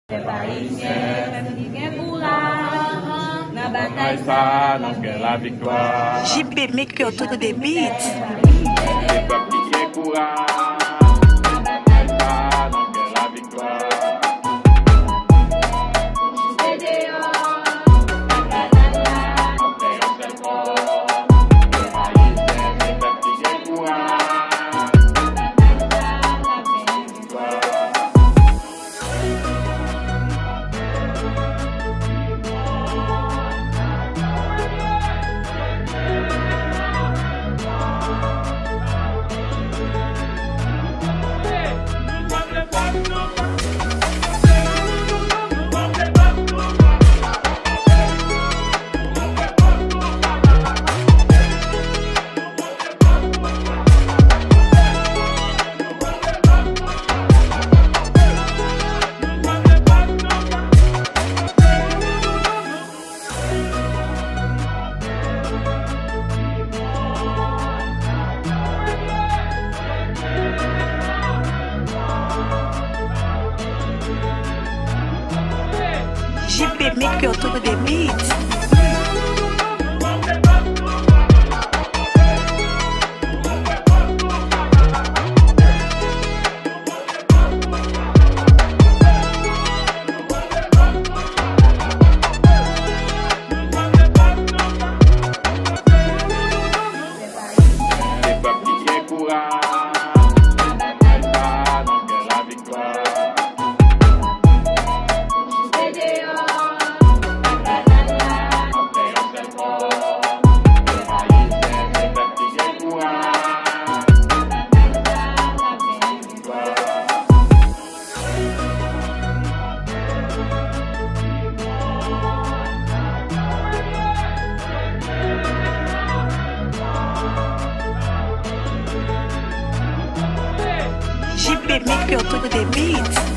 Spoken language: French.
Parisien, famille courage, la bataille ça, donc la victoire. JP make your tour des beats. Les peuples qui courage, la bataille ça, donc la victoire. JP make your tour des beats. JP make your tour des beats.